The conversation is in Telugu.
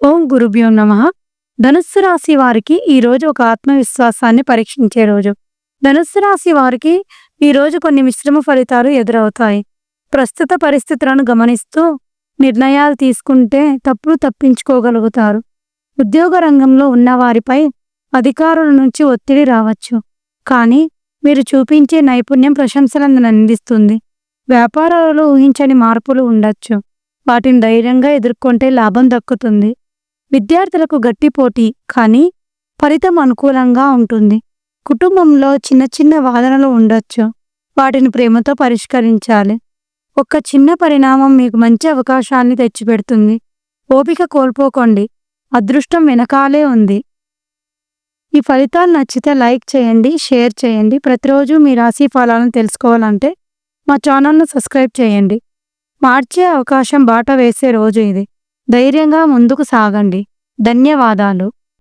ఓం గురుభ్యో నమః. ధనుస్సు రాశి వారికి ఈరోజు ఒక ఆత్మవిశ్వాసాన్ని పరీక్షించే రోజు. ధనుస్సు రాశి వారికి ఈరోజు కొన్ని మిశ్రమ ఫలితాలు ఎదురవుతాయి. ప్రస్తుత పరిస్థితులను గమనిస్తూ నిర్ణయాలు తీసుకుంటే తప్పులు తప్పించుకోగలుగుతారు. ఉద్యోగ రంగంలో ఉన్నవారిపై అధికారుల నుంచి ఒత్తిడి రావచ్చు. కానీ మీరు చూపించే నైపుణ్యం ప్రశంసలను అందిస్తుంది. వ్యాపారాలలో ఊహించని మార్పులు ఉండొచ్చు. వాటిని ధైర్యంగా ఎదుర్కొంటే లాభం దక్కుతుంది. విద్యార్థులకు గట్టి పోటీ, కానీ ఫలితం అనుకూలంగా ఉంటుంది. కుటుంబంలో చిన్న చిన్న వాదనలు ఉండొచ్చు. వాటిని ప్రేమతో పరిష్కరించాలి. ఒక చిన్న పరిణామం మీకు మంచి అవకాశాన్ని తెచ్చిపెడుతుంది. ఓపిక కోల్పోకండి, అదృష్టం వెనకాలే ఉంది. ఈ ఫలితాలు నచ్చితే లైక్ చేయండి, షేర్ చేయండి. ప్రతిరోజు మీ రాశి ఫలాలను తెలుసుకోవాలంటే మా ఛానల్ను సబ్స్క్రైబ్ చేయండి. మార్చే అవకాశం బాట వేసే రోజు ఇది. ధైర్యంగా ముందుకు సాగండి. ధన్యవాదాలు.